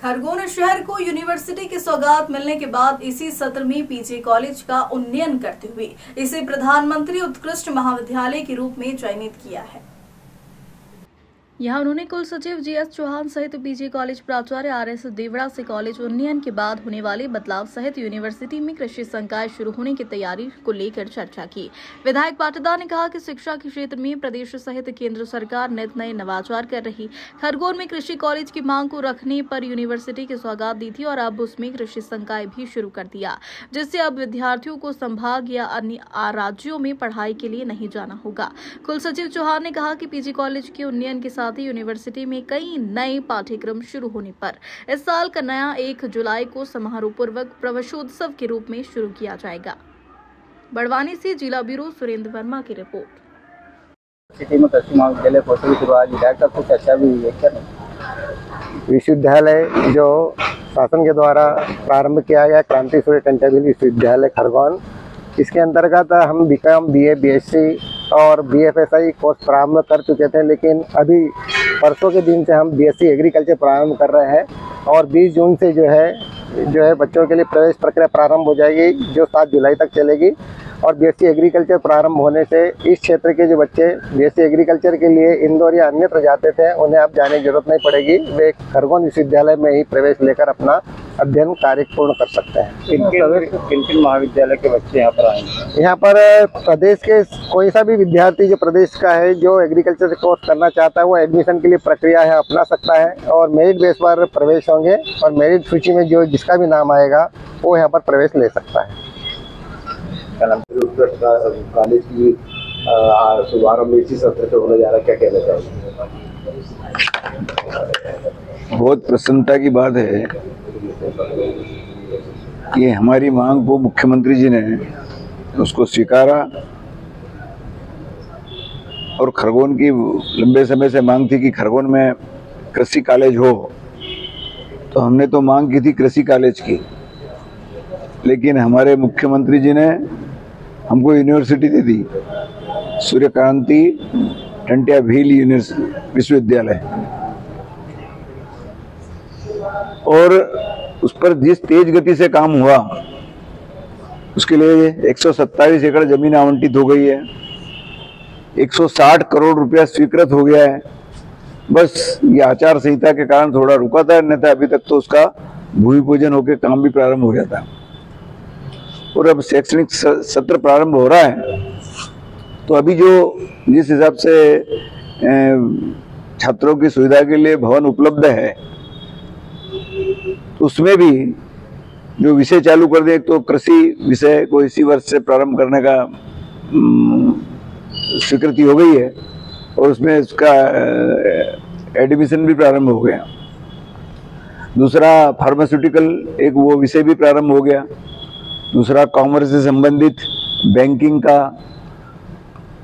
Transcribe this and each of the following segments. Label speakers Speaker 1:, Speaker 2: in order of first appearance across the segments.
Speaker 1: खरगोन शहर को यूनिवर्सिटी की सौगात मिलने के बाद इसी सत्र में पीजी कॉलेज का उन्नयन करते हुए इसे प्रधानमंत्री उत्कृष्ट महाविद्यालय के रूप में चयनित किया है। यहाँ उन्होंने कुल सचिव जीएस चौहान सहित पीजी कॉलेज प्राचार्य आरएस देवड़ा से कॉलेज उन्नयन के बाद होने वाले बदलाव सहित यूनिवर्सिटी में कृषि संकाय शुरू होने की तैयारी को लेकर चर्चा की। विधायक पाटीदार ने कहा कि शिक्षा के क्षेत्र में प्रदेश सहित केंद्र सरकार नित नए नवाचार कर रही। खरगोन में कृषि कॉलेज की मांग को रखने पर यूनिवर्सिटी की सौगात दी थी और अब उसमें कृषि संकाय भी शुरू कर दिया, जिससे अब विद्यार्थियों को संभाग या अन्य राज्यों में पढ़ाई के लिए नहीं जाना होगा। कुल सचिव चौहान ने कहा कि पीजी कॉलेज के उन्नयन के साथ ही यूनिवर्सिटी में कई नए पाठ्यक्रम शुरू होने पर इस साल का नया 1 जुलाई को समारोह पूर्वक प्रवेशोत्सव के रूप में शुरू किया जाएगा। बड़वानी से जिला ब्यूरो सुरेंद्र वर्मा की रिपोर्ट।
Speaker 2: सिटी में कृषि महाविद्यालय की शुरुआत विधायक का कुछ अच्छा भी है क्या? विश्वविद्यालय जो शासन के द्वारा प्रारंभ किया गया क्रांति सूर्य कंटेबिल विश्वविद्यालय खरगोन, इसके अंतर्गत हम बीकॉम, बीए, बीएससी और बीएफएसआई कोर्स प्रारंभ कर चुके थे, लेकिन अभी परसों के दिन से हम बीएससी एग्रीकल्चर प्रारंभ कर रहे हैं और 20 जून से जो है बच्चों के लिए प्रवेश प्रक्रिया प्रारंभ हो जाएगी, जो 7 जुलाई तक चलेगी। और बीएससी एग्रीकल्चर प्रारंभ होने से इस क्षेत्र के जो बच्चे बीएससी एग्रीकल्चर के लिए इंदौर या अन्यत्र जाते थे, उन्हें अब जाने की जरूरत नहीं पड़ेगी। वे खरगोन विश्वविद्यालय में ही प्रवेश लेकर अपना अध्ययन कार्य पूर्ण कर सकते हैं। किन महाविद्यालय के बच्चे यहाँ पर आएंगे? यहाँ पर प्रदेश के कोई सा भी विद्यार्थी जो प्रदेश का है, जो एग्रीकल्चर कोर्स करना चाहता है, वो एडमिशन के लिए प्रक्रिया है अपना सकता है और मेरिट बेस पर प्रवेश होंगे और मेरिट सूची में जो जिसका भी नाम आएगा वो यहाँ पर प्रवेश ले सकता है।
Speaker 3: कॉलेज की शुभारंभ इसी सत्र से होने जा रहा है, क्या कहना चाहिए?
Speaker 4: बहुत प्रसन्नता की बात है कि हमारी मांग को मुख्यमंत्री जी ने उसको स्वीकारा और खरगोन की लंबे समय से मांग थी कि खरगोन में कृषि कॉलेज हो, तो हमने तो मांग की थी कृषि कॉलेज की, लेकिन हमारे मुख्यमंत्री जी ने हमको यूनिवर्सिटी दे दी, सूर्यकांति टंटिया भील विश्वविद्यालय। और उस पर जिस तेज गति से काम हुआ उसके लिए 127 एकड़ जमीन आवंटित हो गई है, 160 करोड़ रुपया स्वीकृत हो गया है। बस ये आचार संहिता के कारण थोड़ा रुका था, अन्यथा अभी तक तो उसका भूमि पूजन होकर काम भी प्रारंभ हो गया था। और अब शैक्षणिक सत्र प्रारंभ हो रहा है, तो अभी जो जिस हिसाब से छात्रों की सुविधा के लिए भवन उपलब्ध है, तो उसमें भी जो विषय चालू कर दिए, तो कृषि विषय को इसी वर्ष से प्रारंभ करने का स्वीकृति हो गई है और उसमें उसका एडमिशन भी प्रारंभ हो गया। दूसरा फार्मास्यूटिकल एक वो विषय भी प्रारंभ हो गया। दूसरा कॉमर्स से संबंधित बैंकिंग का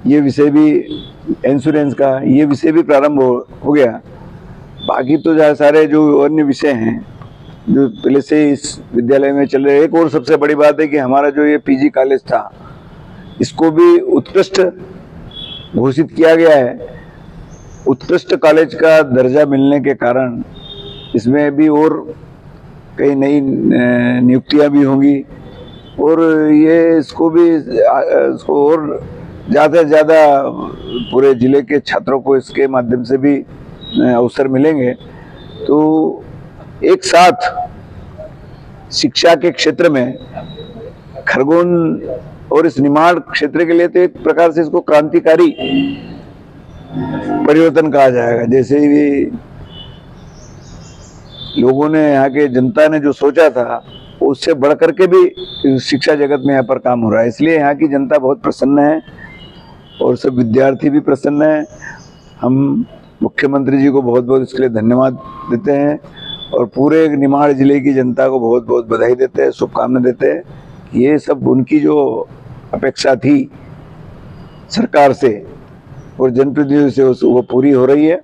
Speaker 4: ये विषय भी, इंश्योरेंस का ये विषय भी प्रारंभ हो गया। बाकी तो सारे जो अन्य विषय हैं जो पहले से इस विद्यालय में चल रहे। एक और सबसे बड़ी बात है कि हमारा जो ये पीजी कॉलेज था, इसको भी उत्कृष्ट घोषित किया गया है। उत्कृष्ट कॉलेज का दर्जा मिलने के कारण इसमें भी और कई नई नियुक्तियां भी होंगी और ये इसको और ज़्यादा से ज़्यादा पूरे जिले के छात्रों को इसके माध्यम से भी अवसर मिलेंगे। तो एक साथ शिक्षा के क्षेत्र में खरगोन और इस निमाड़ क्षेत्र के लिए तो एक प्रकार से इसको क्रांतिकारी परिवर्तन कहा जाएगा। जैसे भी लोगों ने, यहाँ के जनता ने जो सोचा था, उससे बढ़कर के भी शिक्षा जगत में यहाँ पर काम हो रहा है। इसलिए यहाँ की जनता बहुत प्रसन्न है और सब विद्यार्थी भी प्रसन्न है। हम मुख्यमंत्री जी को बहुत बहुत इसके लिए धन्यवाद देते हैं और पूरे निमाड़ जिले की जनता को बहुत बहुत बधाई देते हैं, शुभकामनाएं देते हैं। ये सब उनकी जो अपेक्षा थी सरकार से और जनप्रतिनिधियों से वो पूरी हो रही है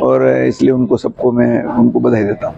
Speaker 4: और इसलिए उनको सबको मैं उनको बधाई देता हूँ।